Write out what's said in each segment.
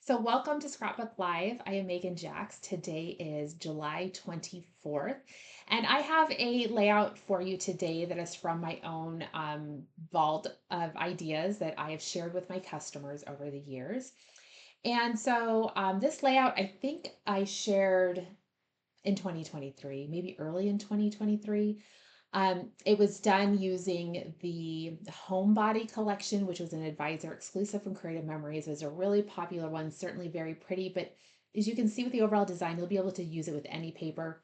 So welcome to Scrapbook Live. I am Megan Jacks. Today is July 24th, and I have a layout for you today that is from my own vault of ideas that I have shared with my customers over the years. And so this layout, I think I shared in 2023, maybe early in 2023. It was done using the Homebody collection, which was an advisor exclusive from Creative Memories. It was a really popular one, certainly very pretty, but as you can see with the overall design, you'll be able to use it with any paper.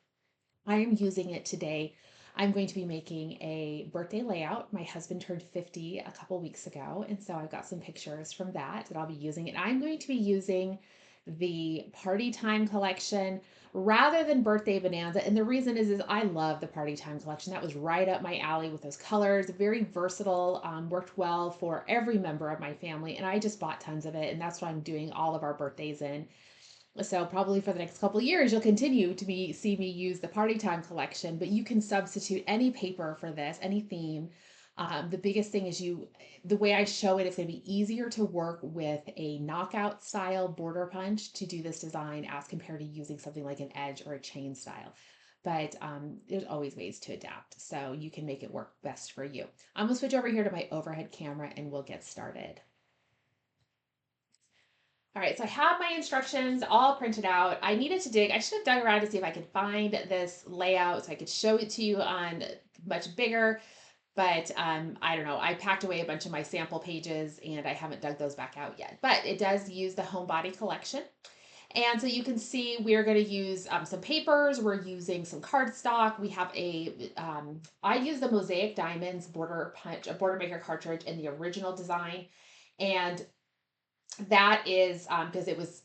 I am using it today. I'm going to be making a birthday layout. My husband turned 50 a couple weeks ago, and so I've got some pictures from that I'll be using. And I'm going to be using the Party Time collection rather than Birthday Bonanza. And the reason is I love the Party Time collection. That was right up my alley with those colors. Very versatile, worked well for every member of my family. And I just bought tons of it. And that's what I'm doing all of our birthdays in. So probably for the next couple of years, you'll continue to see me use the Party Time collection, but you can substitute any paper for this, any theme. The biggest thing is the way I show it, it's going to be easier to work with a knockout style border punch to do this design as compared to using something like an edge or a chain style. But there's always ways to adapt, so you can make it work best for you. I'm going to switch over here to my overhead camera and we'll get started. All right, so I have my instructions all printed out. I needed to dig. I should have dug around to see if I could find this layout so I could show it to you on much bigger, but I don't know. I packed away a bunch of my sample pages and I haven't dug those back out yet. But it does use the Homebody collection. And so you can see we're going to use some papers. We're using some cardstock. We have I use the Mosaic Diamonds Border Punch, a Border Maker cartridge in the original design. And that is because it was,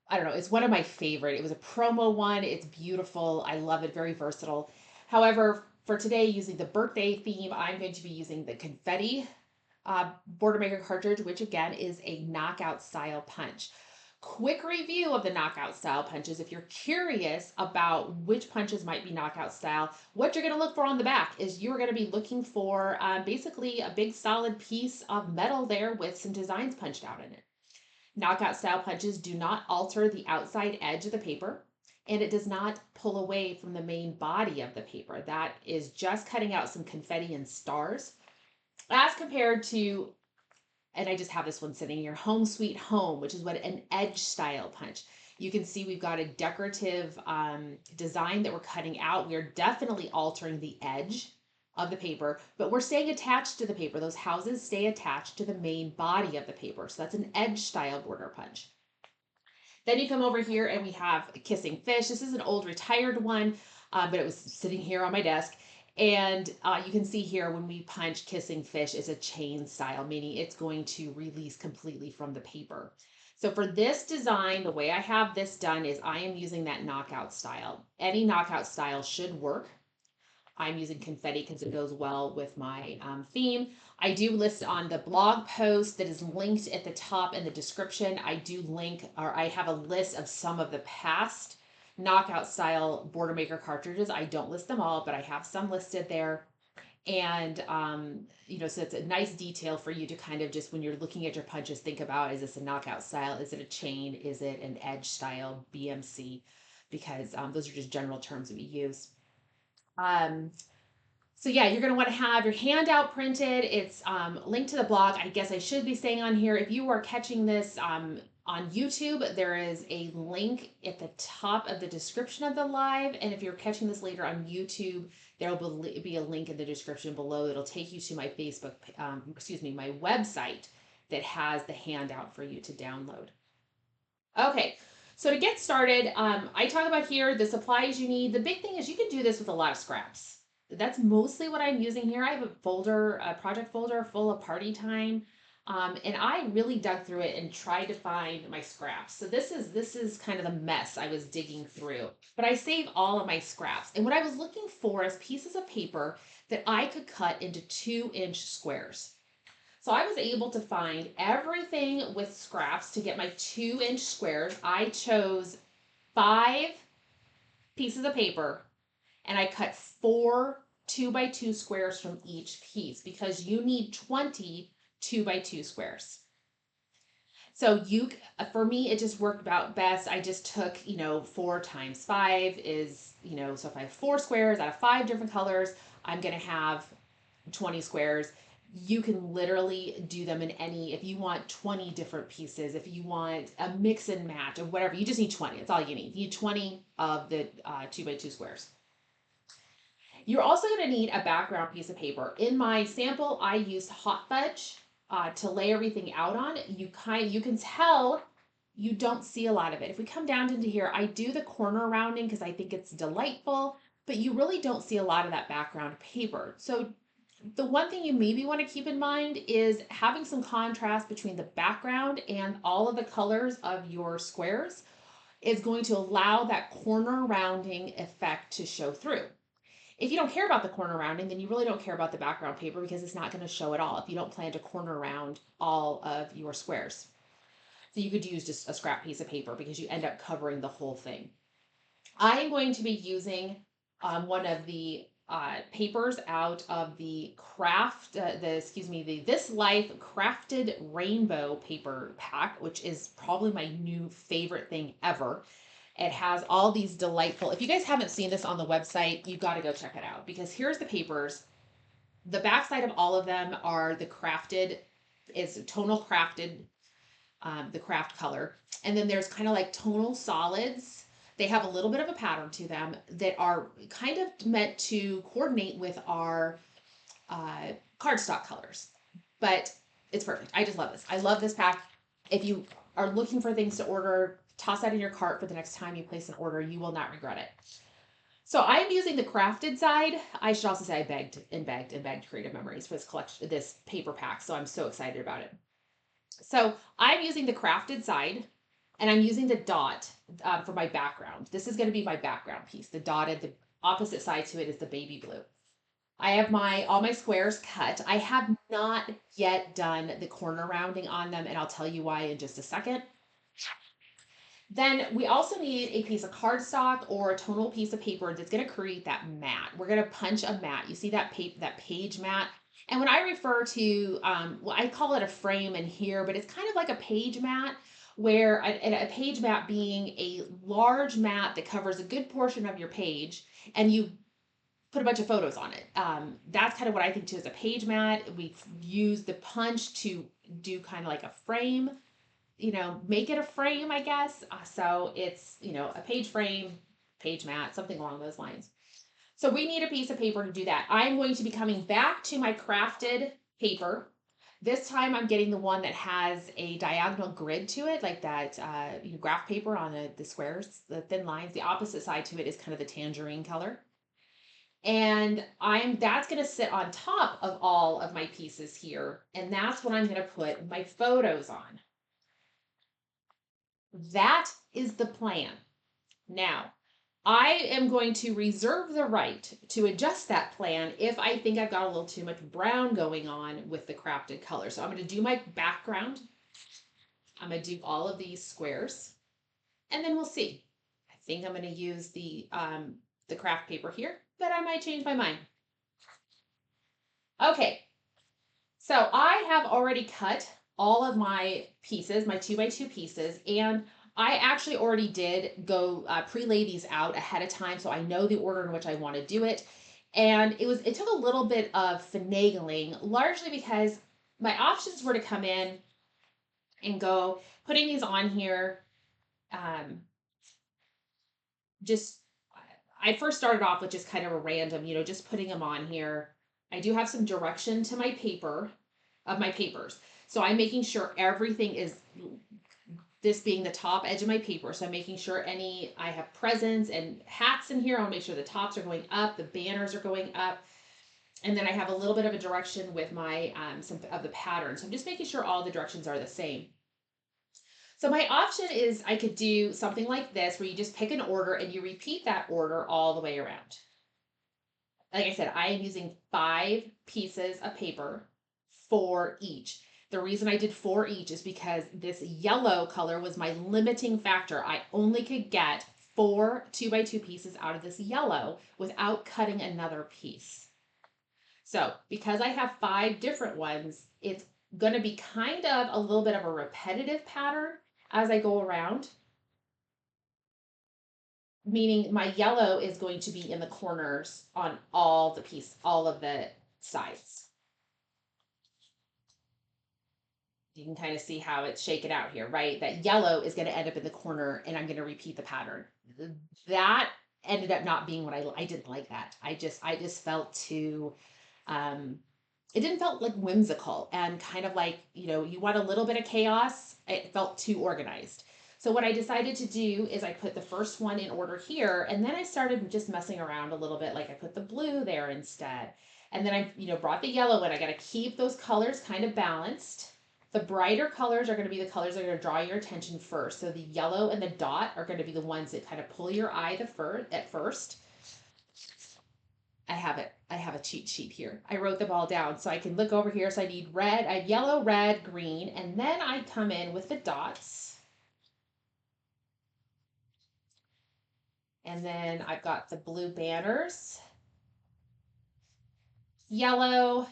I don't know, it's one of my favorite. It was a promo one. It's beautiful. I love it. Very versatile. However, for today, using the birthday theme, I'm going to be using the confetti Border Maker cartridge, which again is a knockout style punch. Quick review of the knockout style punches. If you're curious about which punches might be knockout style, what you're going to look for on the back is you're going to be looking for basically a big solid piece of metal there with some designs punched out in it. Knockout style punches do not alter the outside edge of the paper, and it does not pull away from the main body of the paper. That is just cutting out some confetti and stars as compared to, and I just have this one sitting here, Home Sweet Home, which is what an edge style punch. You can see we've got a decorative design that we're cutting out. We are definitely altering the edge of the paper, but we're staying attached to the paper. Those houses stay attached to the main body of the paper. So that's an edge style border punch. Then you come over here and we have Kissing Fish. This is an old retired one, but it was sitting here on my desk. And you can see here when we punch Kissing Fish, it's a chain style, meaning it's going to release completely from the paper. So for this design, the way I have this done is I am using that knockout style. Any knockout style should work. I'm using confetti because it goes well with my theme. I do list on the blog post that is linked at the top in the description. I do link, or I have a list of some of the past knockout style Border Maker cartridges. I don't list them all, but I have some listed there. And, so it's a nice detail for you to kind of just, when you're looking at your punches, think about, is this a knockout style? Is it a chain? Is it an edge style BMC? Because those are just general terms that we use. So yeah, you're going to want to have your handout printed. It's linked to the blog. I guess I should be saying on here, if you are catching this on YouTube, there is a link at the top of the description of the live. And if you're catching this later on YouTube, there will be a link in the description below. It'll take you to my my website that has the handout for you to download. Okay, so to get started, I talk about here the supplies you need. The big thing is you can do this with a lot of scraps. That's mostly what I'm using here. I have a project folder full of Party Time, and I really dug through it and tried to find my scraps. So this is kind of the mess I was digging through, but I saved all of my scraps. And what I was looking for is pieces of paper that I could cut into 2-inch squares. So I was able to find everything with scraps to get my 2-inch squares. I chose 5 pieces of paper and I cut 4 2x2 squares from each piece because you need 20 2x2 squares. So for me, it just worked out best. I just took, 4 times 5 is, so if I have 4 squares out of 5 different colors, I'm going to have 20 squares. You can literally do them in any, if you want 20 different pieces, if you want a mix and match of whatever, you just need 20. That's all you need. You need 20 of the 2 by 2 squares. You're also going to need a background piece of paper. In my sample, I used hot fudge to lay everything out on. You can tell you don't see a lot of it. If we come down into here, I do the corner rounding because I think it's delightful, but you really don't see a lot of that background paper. So the one thing you maybe want to keep in mind is having some contrast between the background and all of the colors of your squares is going to allow that corner rounding effect to show through. If you don't care about the corner rounding, then you really don't care about the background paper because it's not going to show at all if you don't plan to corner round all of your squares. So you could use just a scrap piece of paper because you end up covering the whole thing. I am going to be using one of the papers out of the This Life Crafted Rainbow paper pack, which is probably my new favorite thing ever. It has all these delightful, if you guys haven't seen this on the website, you've got to go check it out because here's the papers. The backside of all of them are the crafted, it's tonal crafted, the craft color. And then there's kind of like tonal solids. They have a little bit of a pattern to them that are kind of meant to coordinate with our cardstock colors. But it's perfect. I just love this. I love this pack. If you are looking for things to order, toss that in your cart for the next time you place an order. You will not regret it. So I'm using the crafted side. I should also say I begged Creative Memories for this collection, this paper pack. So I'm so excited about it. So I'm using the crafted side and I'm using the dot for my background. This is going to be my background piece. The dotted, the opposite side to it is the baby blue. I have all my squares cut. I have not yet done the corner rounding on them, and I'll tell you why in just a second. Then we also need a piece of cardstock or a tonal piece of paper that's going to create that mat. We're going to punch a mat. You see that page mat? And when I refer to, well, I call it a frame in here, but it's kind of like a page mat where a page mat being a large mat that covers a good portion of your page and you put a bunch of photos on it. That's kind of what I think too is a page mat. We use the punch to do kind of like a frame, make it a frame, I guess. So it's, a page frame, page mat, something along those lines. So we need a piece of paper to do that. I'm going to be coming back to my crafted paper. This time I'm getting the one that has a diagonal grid to it, like that graph paper on the squares, the thin lines. The opposite side to it is kind of the tangerine color. And that's going to sit on top of all of my pieces here. And that's what I'm going to put my photos on. That is the plan. Now, I am going to reserve the right to adjust that plan if I think I've got a little too much brown going on with the crafted color. So I'm going to do my background. I'm going to do all of these squares and then we'll see. I think I'm going to use the craft paper here, but I might change my mind. Okay, so I have already cut all of my pieces, my 2x2 pieces, and I actually already did go pre-lay these out ahead of time, so I know the order in which I want to do it. And it took a little bit of finagling, largely because my options were to come in and go putting these on here. I first started off with just kind of a random, just putting them on here. I do have some direction to my papers. So I'm making sure everything is, this being the top edge of my paper. So I'm making sure I have presents and hats in here. I want to make sure the tops are going up, the banners are going up. And then I have a little bit of a direction with my, some of the patterns. So I'm just making sure all the directions are the same. So my option is I could do something like this where you just pick an order and you repeat that order all the way around. Like I said, I am using 5 pieces of paper for each. The reason I did 4 each is because this yellow color was my limiting factor. I only could get 4 2x2 pieces out of this yellow without cutting another piece. So because I have 5 different ones, it's going to be kind of a little bit of a repetitive pattern as I go around, meaning my yellow is going to be in the corners on all of the sides. You can kind of see how it's shaken out here, right? That yellow is going to end up in the corner and I'm going to repeat the pattern. That ended up not being what I didn't like that. I just felt too, um, it didn't felt like whimsical and kind of like, you want a little bit of chaos. It felt too organized. So what I decided to do is I put the first one in order here, and then I started just messing around a little bit. Like I put the blue there instead. And then I, brought the yellow in. I got to keep those colors kind of balanced. The brighter colors are going to be the colors that are going to draw your attention first. So the yellow and the dot are going to be the ones that kind of pull your eye at first. I have it. I have a cheat sheet here. I wrote them all down so I can look over here. So I need red, I have yellow, red, green, and then I come in with the dots. And then I've got the blue banners, yellow,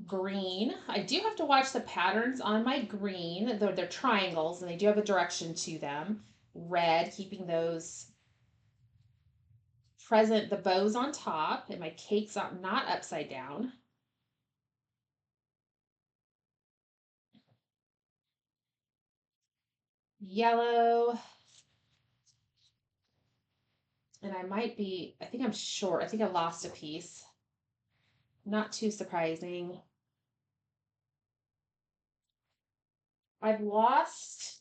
green. I do have to watch the patterns on my green, though they're triangles and they do have a direction to them. Red, keeping those present, the bows on top, and my cake's not upside down. Yellow. And I think I'm short. I think I lost a piece. Not too surprising. I've lost,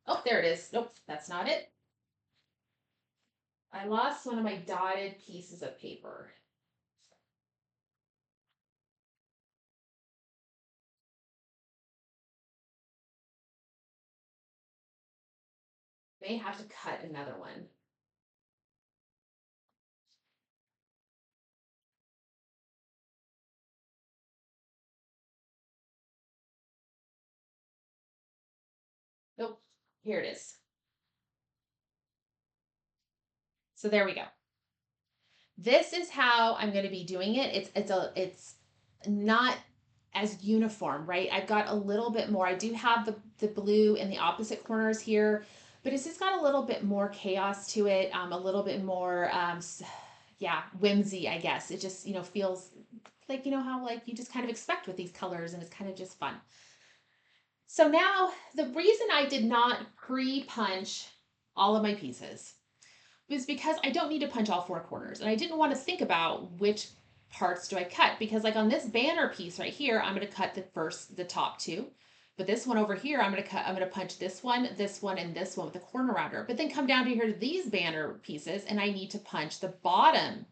oh, there it is. Nope, that's not it. I lost one of my dotted pieces of paper. May have to cut another one. Nope, here it is. So there we go. This is how I'm going to be doing it. It's not as uniform, right? I've got a little bit more. I do have the blue in the opposite corners here, but it's just got a little bit more chaos to it, a little bit more, yeah, whimsy, I guess. It just, feels like, how like you just kind of expect with these colors, and it's kind of just fun. So now the reason I did not pre-punch all of my pieces was because I don't need to punch all four corners. And I didn't want to think about which parts do I cut, because like on this banner piece right here, I'm going to cut the top two. But this one over here, I'm going to punch this one, and this one with the corner rounder. But then come down to here to these banner pieces, and I need to punch the bottom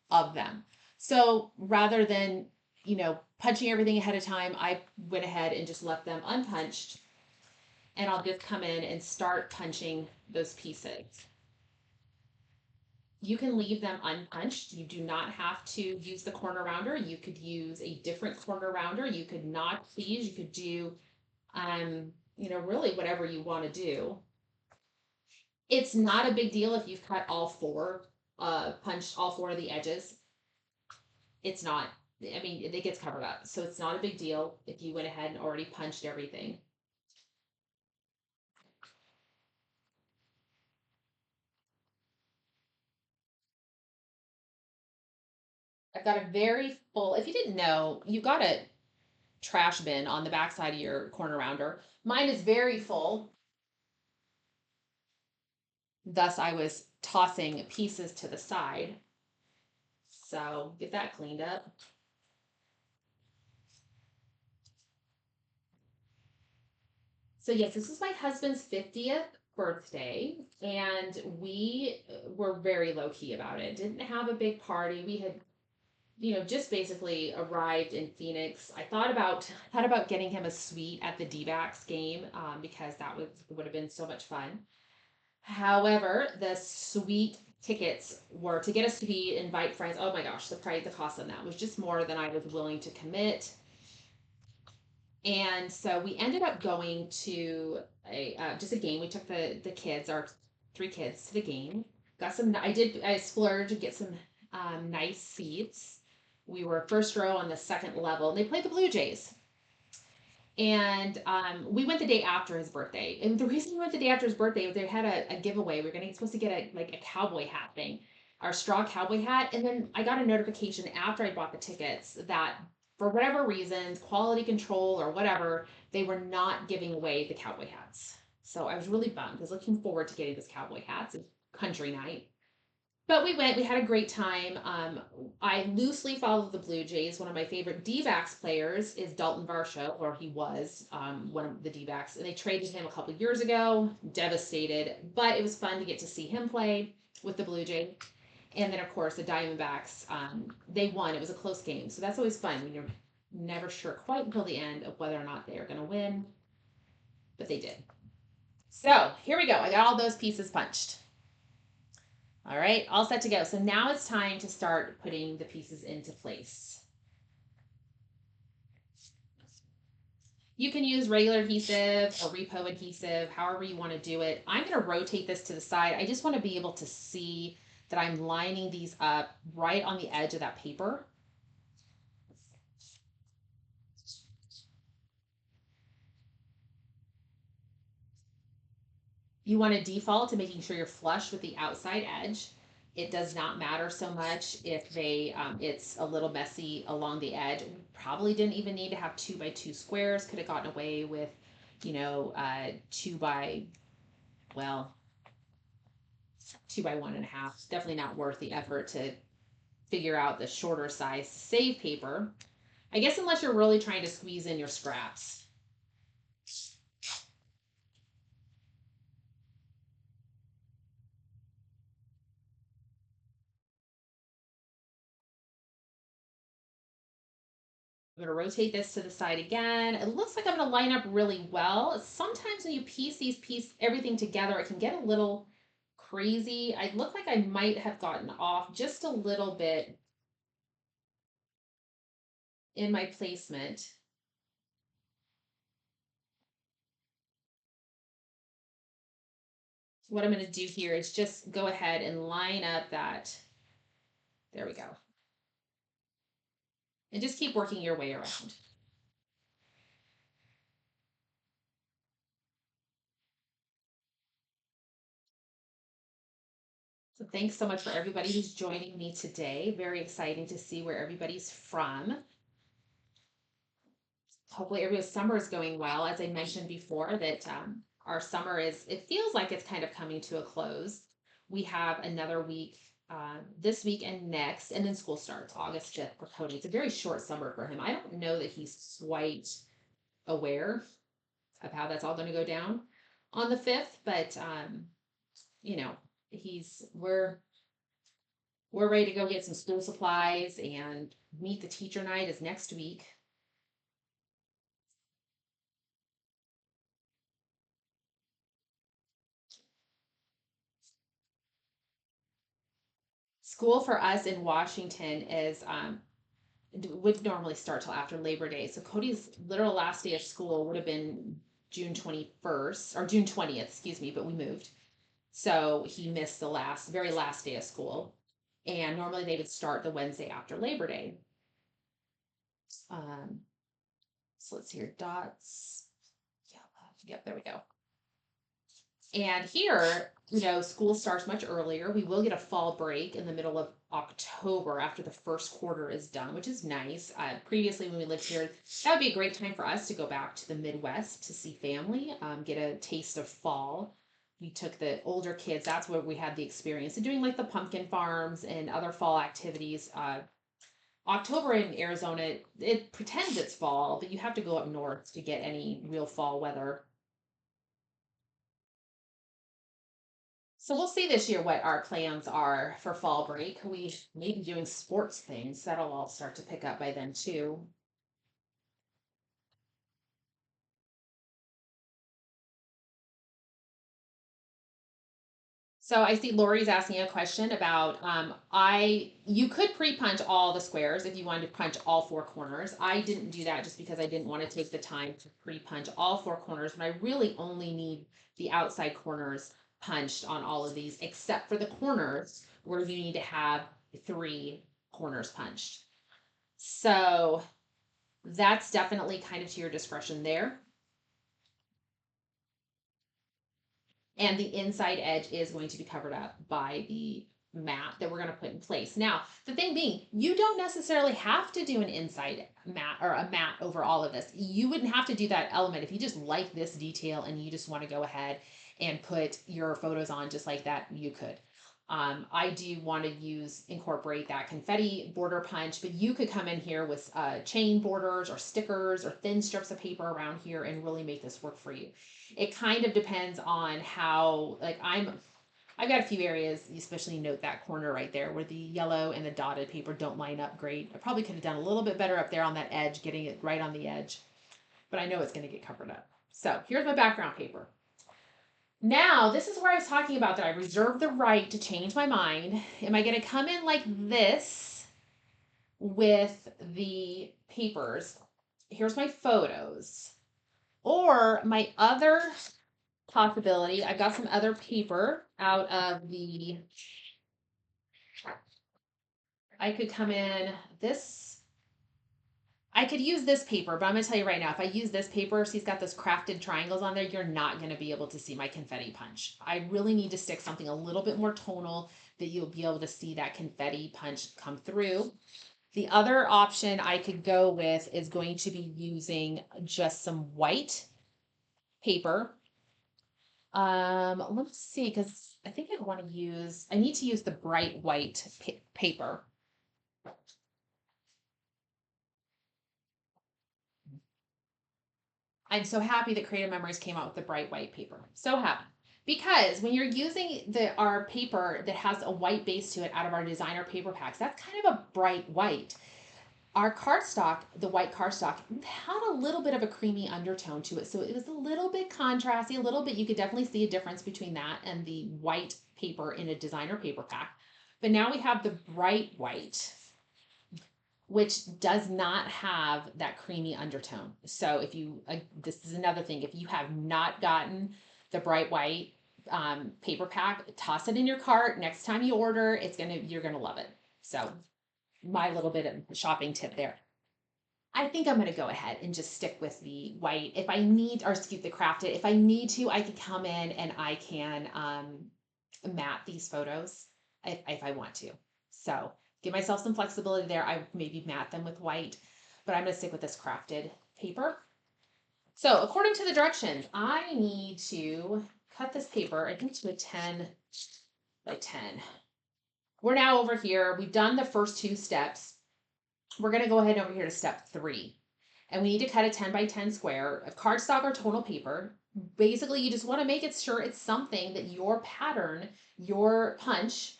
of them. So rather than, punching everything ahead of time, I went ahead and just left them unpunched. And I'll just come in and start punching those pieces. You can leave them unpunched. You do not have to use the corner rounder. You could use a different corner rounder. You could not please. You could do, really whatever you want to do. It's not a big deal if you've cut all four, punched all four of the edges. It's not. I mean, it gets covered up, so it's not a big deal if you went ahead and already punched everything. I've got a very full. If you didn't know, you've got a trash bin on the backside of your corner rounder. Mine is very full. Thus, I was tossing pieces to the side. So get that cleaned up. So yes, this is my husband's 50th birthday, and we were very low key about it. Didn't have a big party. We had, just basically arrived in Phoenix. I thought about getting him a suite at the D-backs game, because that would have been so much fun. However, the suite tickets were to get us to be invite friends. Oh my gosh, the cost on that was just more than I was willing to commit. And so we ended up going to a just a game. We took the kids, our three kids, to the game. Got some. I splurged to get some nice seats. We were first row on the second level, and they played the Blue Jays. And we went the day after his birthday. And the reason we went the day after his birthday was they had a giveaway. We were supposed to get a cowboy hat thing, our straw cowboy hat. And then I got a notification after I bought the tickets that for whatever reasons, quality control or whatever, they were not giving away the cowboy hats. So I was really bummed. I was looking forward to getting this cowboy hats. It's country night. But we went, we had a great time. I loosely follow the Blue Jays. One of my favorite D-backs players is Dalton Varsho, or he was one of the D-backs. And they traded him a couple years ago, devastated. But it was fun to get to see him play with the Blue Jays. And then, of course, the Diamondbacks, they won. It was a close game. So that's always fun when you're never sure quite until the end of whether or not they are going to win. But they did. So here we go. I got all those pieces punched. All right, all set to go. So now it's time to start putting the pieces into place. You can use regular adhesive or repo adhesive, however you want to do it. I'm going to rotate this to the side. I just want to be able to see that I'm lining these up right on the edge of that paper. You want to default to making sure you're flush with the outside edge. It does not matter so much if it's a little messy along the edge. We probably didn't even need to have 2x2 squares. Could have gotten away with, 2 by, well, 2 by 1.5. Definitely not worth the effort to figure out the shorter size save paper. I guess unless you're really trying to squeeze in your scraps. I'm going to rotate this to the side again. It looks like I'm going to line up really well. Sometimes when you piece everything together, it can get a little crazy. I look like I might have gotten off just a little bit in my placement. So what I'm going to do here is just go ahead and line up that. There we go. And just keep working your way around. So thanks so much for everybody who's joining me today. Very exciting to see where everybody's from. Hopefully everybody's summer is going well. As I mentioned before, that our summer it feels like it's kind of coming to a close. We have another week this week and next, and then school starts August 5th for Cody. It's a very short summer for him. I don't know that he's quite aware of how that's all going to go down on the 5th, but you know, we're ready to go get some school supplies, and meet the teacher night is next week. School for us in Washington is would normally start till after Labor Day. So Cody's literal last day of school would have been June 21st or June 20th, excuse me, but we moved. So he missed the very last day of school. And normally they would start the Wednesday after Labor Day. Um, so let's see here, dots. Yep, there we go. And here, school starts much earlier. We will get a fall break in the middle of October after the first quarter is done, which is nice. Previously, when we lived here, that would be a great time for us to go back to the Midwest to see family, get a taste of fall. We took the older kids, that's where we had the experience of doing like the pumpkin farms and other fall activities. October in Arizona, it pretends it's fall, but you have to go up north to get any real fall weather. So we'll see this year what our plans are for fall break. We may be doing sports things. That'll all start to pick up by then too. So I see Lori's asking a question about you could pre-punch all the squares if you wanted to punch all four corners. I didn't do that just because I didn't want to take the time to pre-punch all four corners, but I really only need the outside corners punched on all of these, except for the corners where you need to have 3 corners punched. So that's definitely kind of to your discretion there. And the inside edge is going to be covered up by the mat that we're going to put in place. Now, the thing being, you don't necessarily have to do an inside mat or a mat over all of this. You wouldn't have to do that element if you just like this detail and you just want to go ahead and put your photos on just like that, you could. I do want to incorporate that confetti border punch, but you could come in here with chain borders or stickers or thin strips of paper around here and really make this work for you. It kind of depends on how, like I've got a few areas, especially note that corner right there where the yellow and the dotted paper don't line up great. I probably could have done a little bit better up there on that edge, getting it right on the edge, but I know it's going to get covered up. So here's my background paper. Now, this is where I was talking about that I reserve the right to change my mind. Am I going to come in like this with the papers? Here's my photos. Or my other possibility, I've got some other paper out of the, I could come in this, I could use this paper, but I'm gonna tell you right now, if I use this paper, see it's got those crafted triangles on there, you're not gonna be able to see my confetti punch. I really need to stick something a little bit more tonal that you'll be able to see that confetti punch come through. The other option I could go with is going to be using just some white paper. Let's see, because I think I need to use the bright white paper. I'm so happy that Creative Memories came out with the bright white paper. So happy. Because when you're using our paper that has a white base to it out of our designer paper packs, that's kind of a bright white. Our cardstock, the white cardstock, had a little bit of a creamy undertone to it. So it was a little bit contrasty, a little bit, you could definitely see a difference between that and the white paper in a designer paper pack. But now we have the bright white, which does not have that creamy undertone. So if you, this is another thing, if you have not gotten the bright white paper pack, toss it in your cart. Next time you order, you're gonna love it. So my little bit of shopping tip there. I think I'm going to go ahead and just stick with the white. If I need, or excuse the crafted, if I need to, I can come in and I can mat these photos if I want to. So give myself some flexibility there. I maybe mat them with white, but I'm going to stick with this crafted paper. So according to the directions, I need to cut this paper, I think to a 10 by 10. We're now over here. We've done the first two steps. We're going to go ahead over here to step 3. And we need to cut a 10 by 10 square of cardstock or tonal paper. Basically, you just want to make it sure it's something that your pattern, your punch,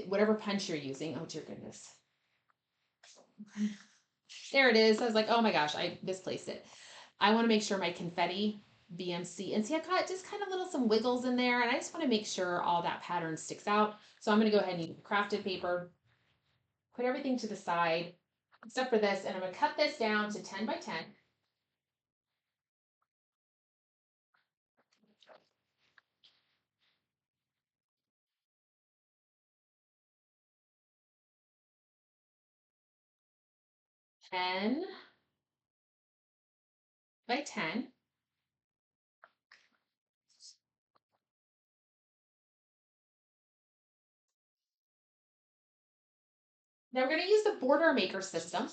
whatever punch you're using. Oh, dear goodness. There it is. I was like, oh my gosh, I misplaced it. I want to make sure my confetti BMC, and see, I got just kind of little some wiggles in there, and I just want to make sure all that pattern sticks out. So I'm going to go ahead and use crafted paper, put everything to the side, except for this, and I'm going to cut this down to 10 by 10. Ten by 10. Now we're going to use the Border Maker system.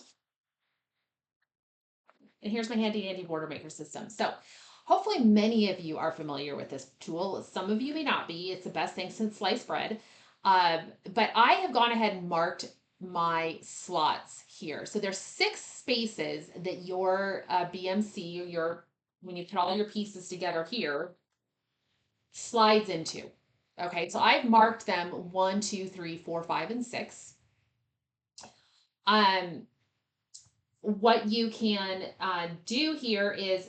And here's my handy dandy Border Maker system. So hopefully many of you are familiar with this tool. Some of you may not be. It's the best thing since sliced bread. But I have gone ahead and marked my slots here. So there's 6 spaces that your BMC, or when you put all your pieces together here, slides into. Okay, so I've marked them 1, 2, 3, 4, 5, and 6. What you can do here is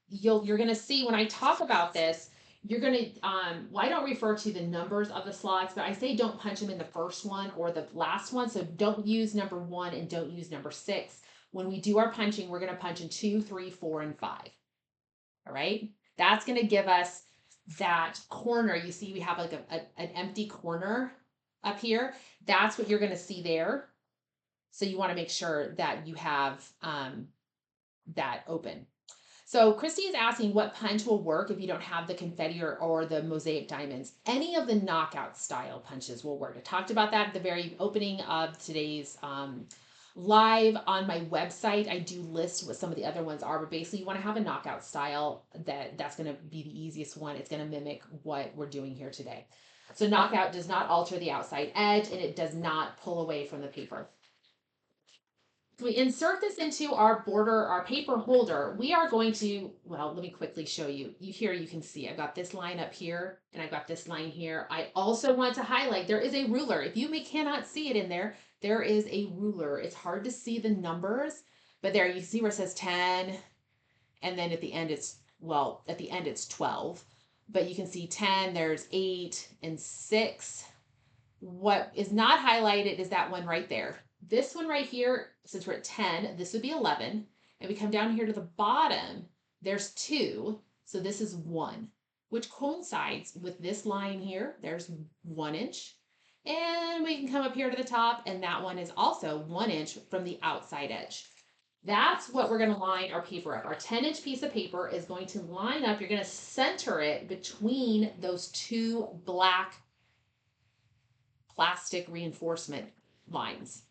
you're going to see when I talk about this, you're going to, well, I don't refer to the numbers of the slots, but I say don't punch them in the first one or the last one. So don't use number 1 and don't use number 6. When we do our punching, we're going to punch in 2, 3, 4, and 5. All right. That's going to give us that corner. You see, we have like an empty corner up here. That's what you're going to see there. So you want to make sure that you have that open. So Christy is asking what punch will work if you don't have the confetti or the mosaic diamonds. Any of the knockout style punches will work. I talked about that at the very opening of today's live on my website. I do list what some of the other ones are, but basically you want to have a knockout style that's going to be the easiest one. It's going to mimic what we're doing here today. So knockout does not alter the outside edge and it does not pull away from the paper. We insert this into our border, our paper holder. We are going to, well, let me quickly show you. Here you can see I've got this line up here and I've got this line here. I also want to highlight there is a ruler. If you cannot see it in there, there is a ruler. It's hard to see the numbers, but there you see where it says 10 and then at the end it's 12. But you can see 10, there's 8 and 6. What is not highlighted is that one right there. This one right here, since we're at 10, this would be 11. And we come down here to the bottom, there's 2. So this is 1, which coincides with this line here. There's 1 inch. And we can come up here to the top, and that one is also 1 inch from the outside edge. That's what we're going to line our paper up. Our 10-inch piece of paper is going to line up. You're going to center it between those 2 black plastic reinforcement lines.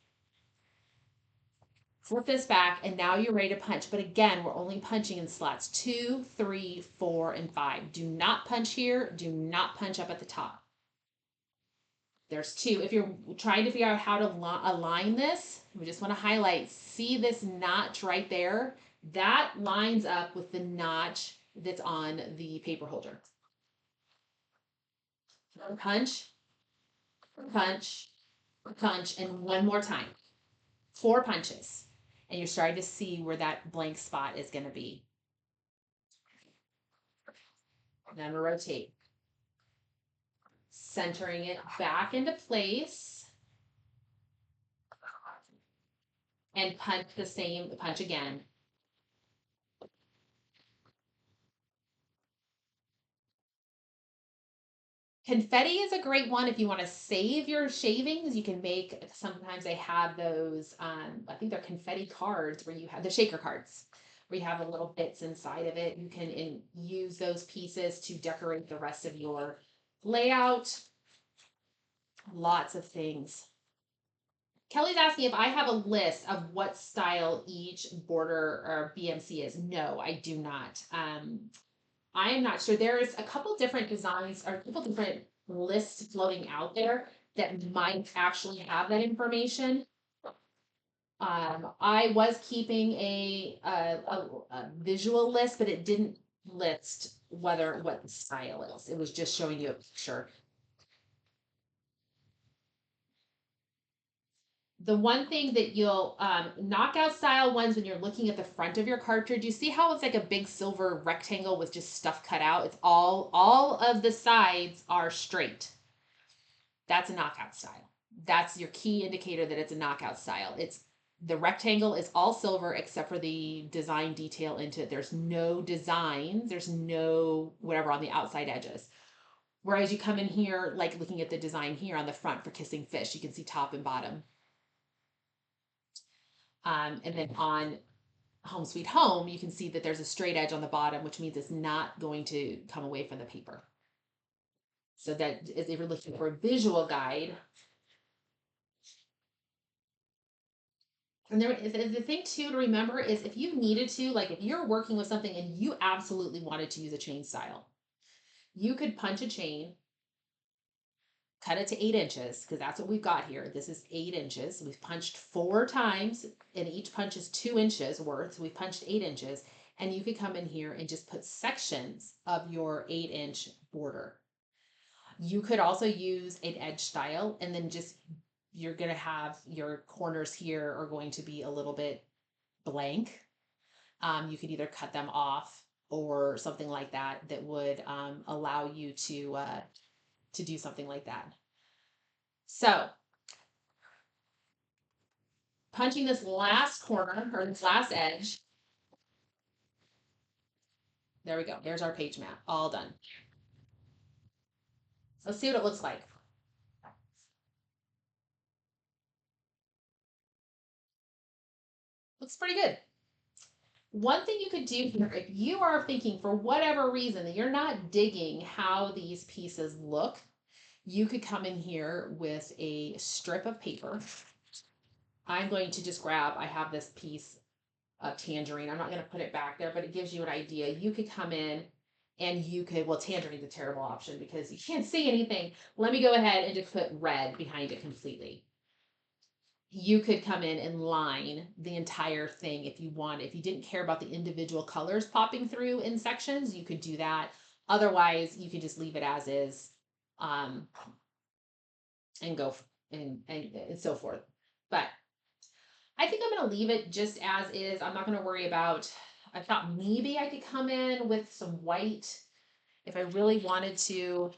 Flip this back and now you're ready to punch. But again, we're only punching in slots 2, 3, 4, and 5. Do not punch here. Do not punch up at the top. There's 2. If you're trying to figure out how to align this, we just want to highlight, see this notch right there? That lines up with the notch that's on the paper holder. Punch, punch, punch, and one more time. 4 punches. And you're starting to see where that blank spot is going to be. Then I'm going to rotate. Centering it back into place. And punch punch again. Confetti is a great one if you want to save your shavings. You can make, sometimes they have those, I think they're confetti cards where you have the shaker cards, where you have the little bits inside of it. You can use those pieces to decorate the rest of your layout. Lots of things. Kelly's asking if I have a list of what style each border or BMC is. No, I do not. I am not sure. There's a couple different designs or a couple different lists floating out there that might actually have that information. I was keeping a visual list, but it didn't list what the style is. It was just showing you a picture. The one thing that you'll knockout style ones, when you're looking at the front of your cartridge, you see how it's like a big silver rectangle with just stuff cut out. It's all of the sides are straight. That's a knockout style. That's your key indicator that it's a knockout style. It's the rectangle is all silver except for the design detail into it. There's no designs. There's no whatever on the outside edges. Whereas you come in here, like looking at the design here on the front for Kissing Fish, you can see top and bottom. And then on Home Sweet Home, you can see that there's a straight edge on the bottom, which means it's not going to come away from the paper. So that if you're looking for a visual guide. And the thing too to remember is if you needed to, like if you're working with something and you absolutely wanted to use a chain style, you could punch a chain, cut it to 8 inches, because that's what we've got here. This is 8 inches. We've punched 4 times, and each punch is 2 inches worth. So we've punched 8 inches, and you could come in here and just put sections of your 8-inch border. You could also use an edge style, and then just you're going to have your corners here are going to be a little bit blank. You could either cut them off or something like that that would allow you to do something like that. So punching this last corner or this last edge. There we go. There's our page map, all done. Let's see what it looks like. Looks pretty good. One thing you could do here, if you are thinking for whatever reason that you're not digging how these pieces look, you could come in here with a strip of paper. I'm going to just grab, I have this piece of tangerine. I'm not going to put it back there, but it gives you an idea. You could come in and you could, well, tangerine's a terrible option because you can't see anything. Let me go ahead and just put red behind it completely. You could come in and line the entire thing if you want. If you didn't care about the individual colors popping through in sections, you could do that. Otherwise, you could just leave it as is, um, and go and so forth. But I think I'm going to leave it just as is. I'm not going to worry about. I thought maybe I could come in with some white if I really wanted to.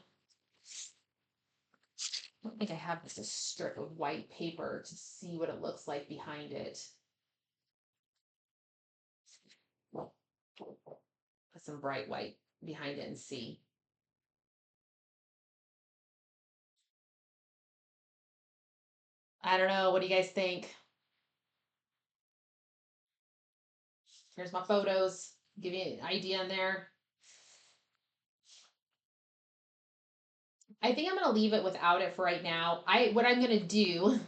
I don't think I have just a strip of white paper to see what it looks like behind it. Put some bright white behind it and see. I don't know. What do you guys think? Here's my photos. Give you an idea in there. I think I'm gonna leave it without it for right now. What I'm gonna do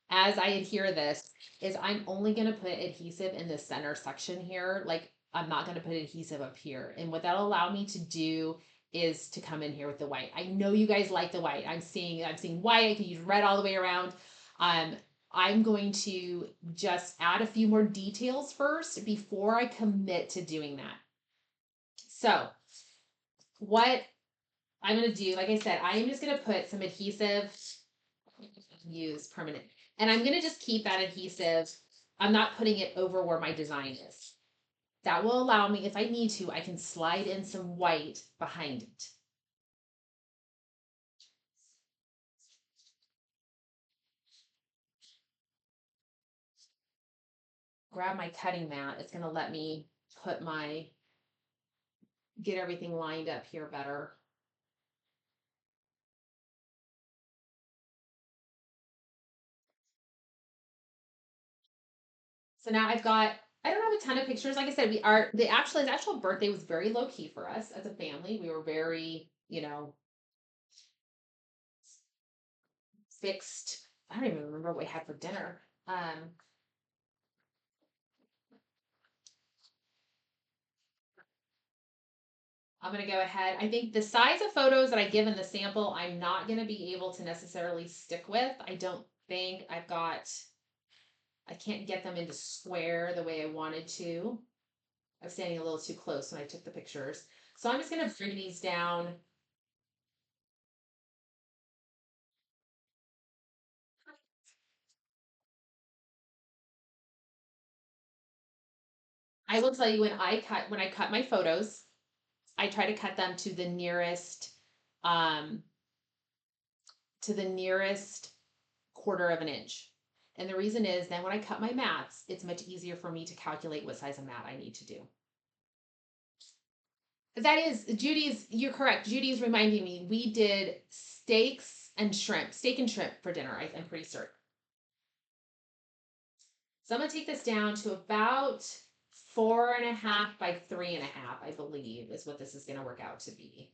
as I adhere this is I'm only gonna put adhesive in the center section here. Like I'm not gonna put adhesive up here. And what that'll allow me to do is to come in here with the white. I know you guys like the white. I'm seeing white. I can use red all the way around. Um, I'm going to just add a few more details first before I commit to doing that. So what I'm going to do, like I said, I am just going to put some adhesive, use permanent, and I'm going to just keep that adhesive. I'm not putting it over where my design is. That will allow me, if I need to, I can slide in some white behind it. Grab my cutting mat. It's going to let me put get everything lined up here better. So now I don't have a ton of pictures. Like I said, his actual birthday was very low key for us as a family. We were very, fixed. I don't even remember what we had for dinner. I'm going to go ahead. I think the size of photos that I give in the sample, I'm not going to be able to necessarily stick with. I don't think I can't get them into square the way I wanted to. I was standing a little too close when I took the pictures. So I'm just going to bring these down. I will tell you when I cut my photos, I try to cut them um, to the nearest quarter of an inch. And the reason is then when I cut my mats, it's much easier for me to calculate what size of mat I need to do. That is you're correct. Judy's reminding me we did steak and shrimp for dinner. I'm pretty certain. So I'm gonna take this down to about 4.5 by 3.5, I believe, is what this is gonna work out to be.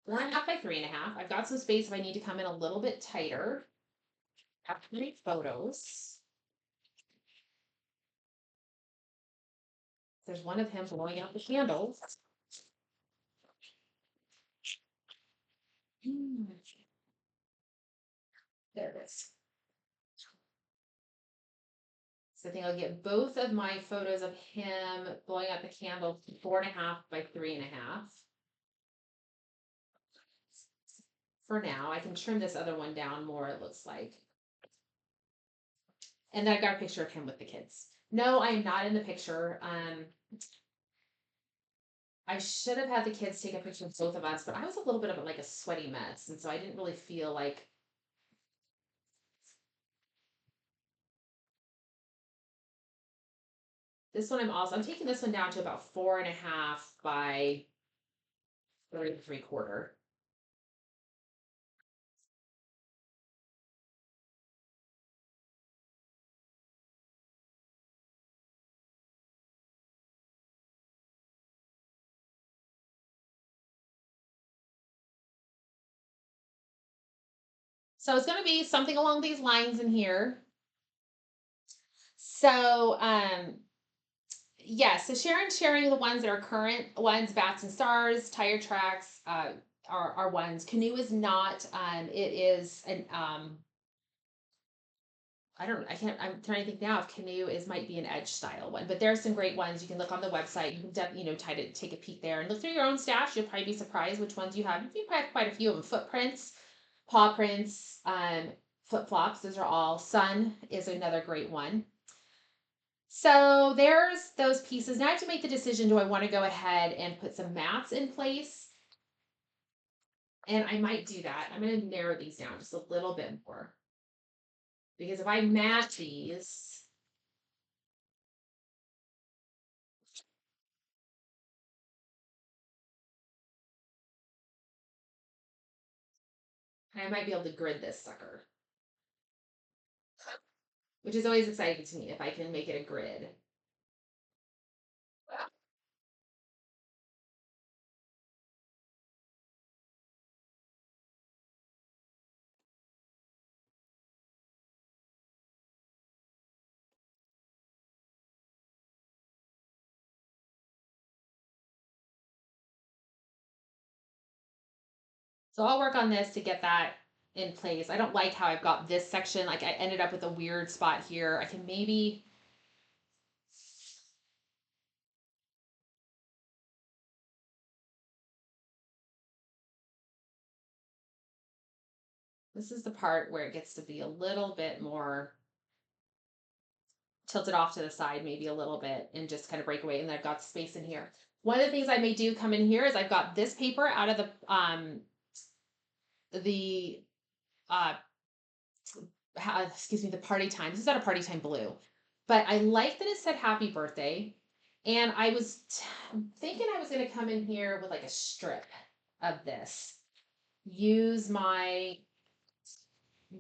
4.5 by 3.5. I've got some space if I need to come in a little bit tighter. Have three photos. There's one of him blowing out the candles. There it is. So I think I'll get both of my photos of him blowing out the candle 4.5 by 3.5. For now, I can trim this other one down more, it looks like. And then I've got a picture of him with the kids. No, I am not in the picture. I should have had the kids take a picture of both of us, but I was a little bit of like a sweaty mess. And so I didn't really feel like this one. I'm taking this one down to about 4.5 by 3.75. So it's going to be something along these lines in here. So, yeah, so sharing the ones that are current ones, bats and stars, tire tracks, are ones. Canoe is not. It is an I can't, I'm trying to think now if canoe is might be an edge style one, but there are some great ones. You can look on the website. You can definitely, try to take a peek there and look through your own stash. You'll probably be surprised which ones you have. You probably have quite a few of them. Footprints, paw prints, flip flops. Those are all. Sun is another great one. So there's those pieces. Now I have to make the decision. Do I want to go ahead and put some mats in place? And I might do that. I'm going to narrow these down just a little bit more. Because if I mat these, I might be able to grid this sucker, which is always exciting to me if I can make it a grid. So I'll work on this to get that in place. I don't like how I've got this section. Like I ended up with a weird spot here. I can maybe, this is the part where it gets to be a little bit more tilted off to the side, maybe a little bit, and just kind of break away. And then I've got space in here. One of the things I may do come in here is I've got this paper out of the excuse me, the party time. This is not a party time blue, but I like that it said happy birthday. And I was thinking I was going to come in here with like a strip of this. Use my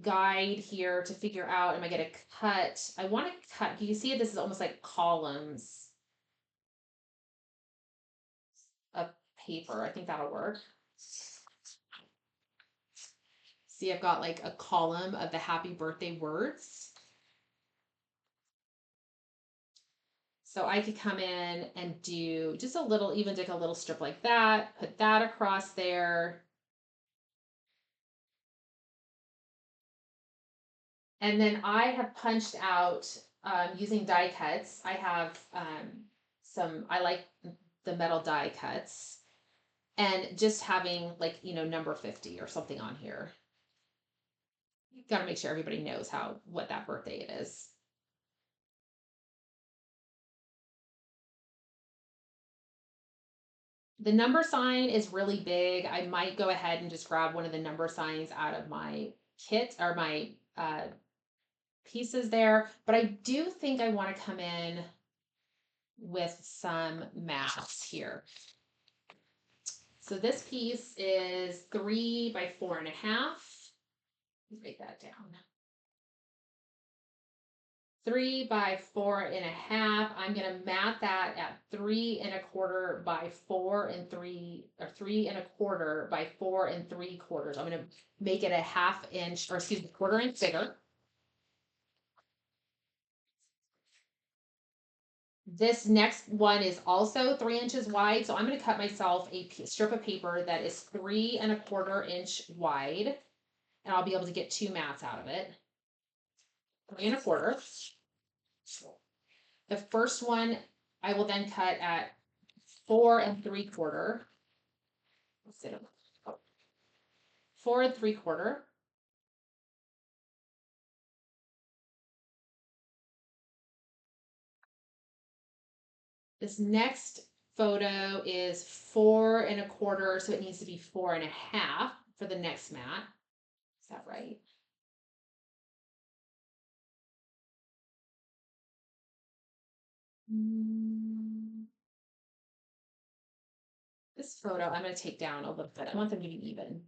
guide here to figure out, am I going to cut? I want to cut, you see this is almost like columns of paper. I think that'll work. See, I've got like a column of the happy birthday words. So I could come in and do just a little, even take a little strip like that, put that across there. And then I have punched out using die cuts. I have I like the metal die cuts and just having like, number 50 or something on here. You got to make sure everybody knows what that birthday it is. The number sign is really big. I might go ahead and just grab one of the number signs out of my kit or my pieces there, but I do think I want to come in with some mats here. So this piece is 3 by 4.5. Write that down. 3 by 4.5. I'm going to mat that at 3.25 by 4 and 3, or 3.25 by 4 3/4. I'm going to make it a 1/2 inch, or excuse me, 1/4 inch bigger. This next one is also 3 inches wide, so I'm going to cut myself a strip of paper that is 3.25 inch wide, and I'll be able to get 2 mats out of it. 3.25. The first one I will then cut at 4 3/4. 4 3/4. This next photo is 4.25, so it needs to be 4.5 for the next mat. Is that right? This photo I'm going to take down a little bit. I want them to be even.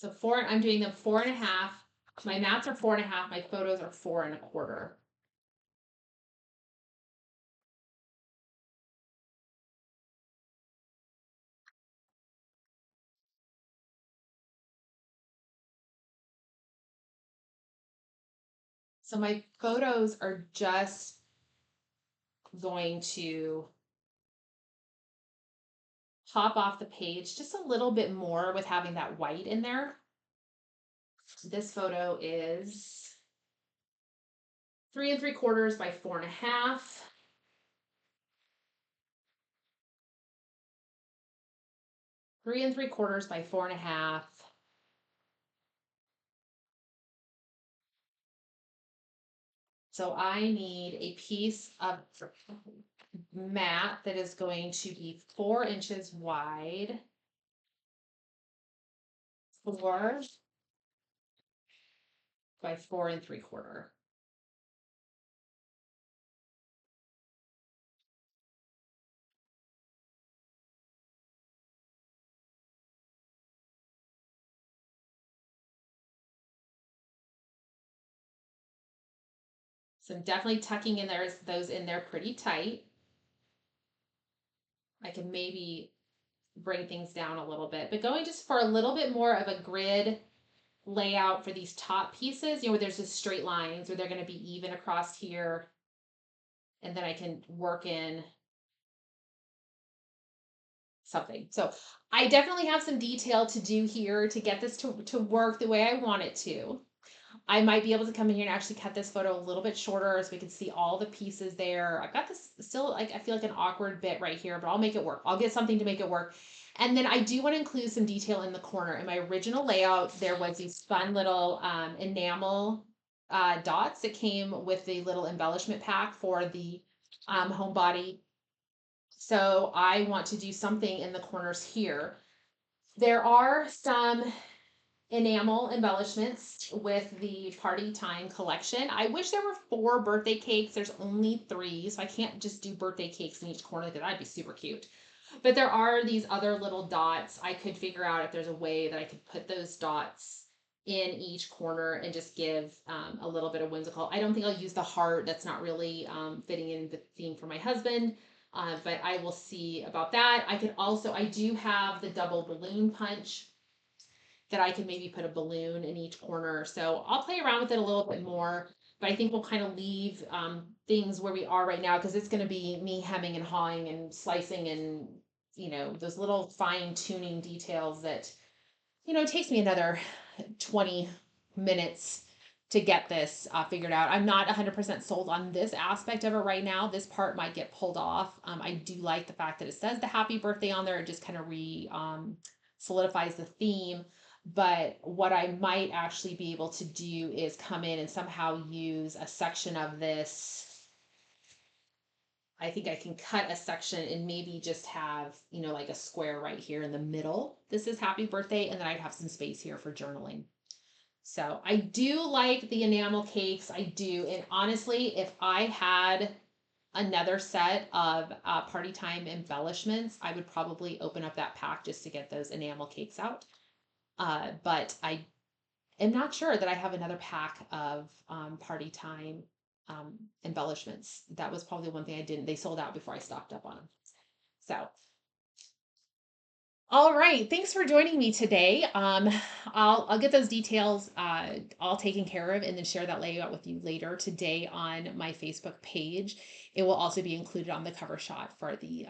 So I'm doing them 4.5. My mats are 4.5. My photos are 4.25. So my photos are just going to pop off the page just a little bit more with having that white in there. This photo is 3.75 by 4.5. 3.75 by 4.5. So I need a piece of mat that is going to be 4 inches wide, 4 by 4.75. So I'm definitely tucking in those in there pretty tight. I can maybe bring things down a little bit, but going just for a little bit more of a grid layout for these top pieces, where there's just straight lines, where they're going to be even across here. And then I can work in something. So I definitely have some detail to do here to get this to work the way I want it to. I might be able to come in here and actually cut this photo a little bit shorter so we can see all the pieces there. I've got this still, like, I feel like an awkward bit right here, but I'll make it work. I'll get something to make it work. And then I do want to include some detail in the corner. In my original layout, there was these fun little enamel dots that came with the little embellishment pack for the home body. So I want to do something in the corners here. There are some enamel embellishments with the party time collection. I wish there were 4 birthday cakes. There's only 3, so I can't just do birthday cakes in each corner, because that'd be super cute. But there are these other little dots. I could figure out if there's a way that I could put those dots in each corner and just give a little bit of whimsical. I don't think I'll use the heart. That's not really fitting in the theme for my husband. But I will see about that. I do have the double balloon punch that I can maybe put a balloon in each corner. So I'll play around with it a little bit more, but I think we'll kind of leave things where we are right now, because it's going to be me hemming and hawing and slicing and, those little fine tuning details that, it takes me another 20 minutes to get this figured out. I'm not 100% sold on this aspect of it right now. This part might get pulled off. I do like the fact that it says the happy birthday on there. It just kind of solidifies the theme. But what I might actually be able to do is come in and somehow use a section of this. I think I can cut a section and maybe just have, like a square right here in the middle. This is happy birthday. And then I'd have some space here for journaling. So I do like the enamel cakes. I do. And honestly, if I had another set of party time embellishments, I would probably open up that pack just to get those enamel cakes out. But I am not sure that I have another pack of party time embellishments. That was probably one thing I didn't. They sold out before I stocked up on them. So, all right. Thanks for joining me today. I'll get those details all taken care of and then share that layout with you later today on my Facebook page. It will also be included on the cover shot for the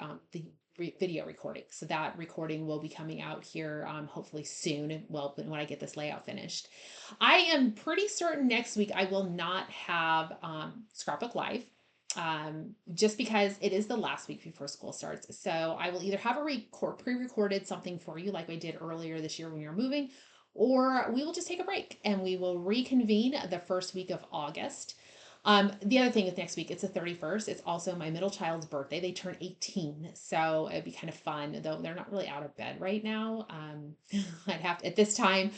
video recording. So that recording will be coming out here hopefully soon. Well, when I get this layout finished. I am pretty certain next week I will not have Scrapbook Live. Just because it is the last week before school starts. So I will either have a pre-recorded something for you like I did earlier this year when we were moving, or we will just take a break and we will reconvene the first week of August. The other thing is next week, it's the 31st. It's also my middle child's birthday. They turn 18. So it'd be kind of fun, though they're not really out of bed right now. I'd have to, at this time,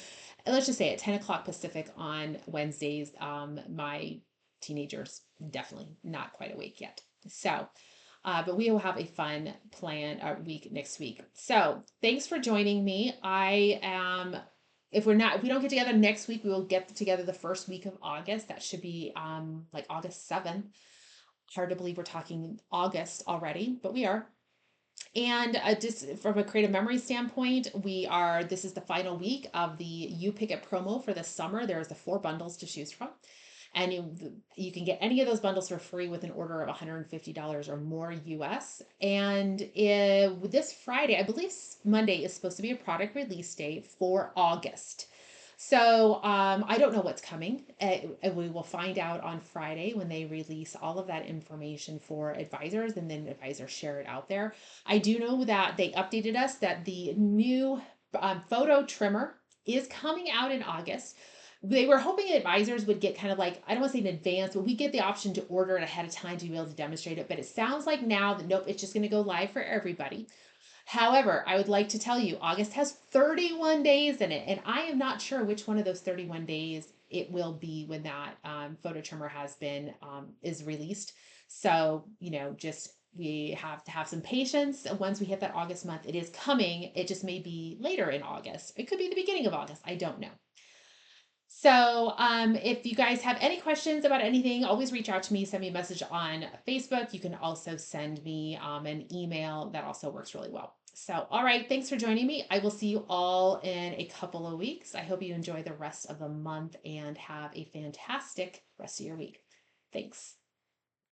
let's just say at 10 o'clock Pacific on Wednesdays, my teenagers definitely not quite awake yet. So, but we will have a fun plan week next week. So thanks for joining me. I am if we don't get together next week, we will get together the first week of August. That should be like August 7th. Hard to believe we're talking August already, but we are. And just from a creative memory standpoint, this is the final week of the You Pick It promo for the summer. There's the 4 bundles to choose from. And you can get any of those bundles for free with an order of $150 or more US. And this Friday, I believe Monday is supposed to be a product release date for August. So I don't know what's coming. We will find out on Friday when they release all of that information for advisors, and then advisors share it out there. I do know that they updated us that the new photo trimmer is coming out in August. They were hoping advisors would get kind of like, I don't want to say in advance, but we get the option to order it ahead of time to be able to demonstrate it. But it sounds like now that nope, it's just going to go live for everybody. However, I would like to tell you, August has 31 days in it, and I am not sure which one of those 31 days it will be when that photo trimmer has been is released. So, just we have to have some patience. Once we hit that August month, it is coming. It just may be later in August. It could be the beginning of August. I don't know. So, if you guys have any questions about anything, always reach out to me, send me a message on Facebook. You can also send me an email. That also works really well. So, all right, thanks for joining me. I will see you all in a couple of weeks. I hope you enjoy the rest of the month and have a fantastic rest of your week. Thanks.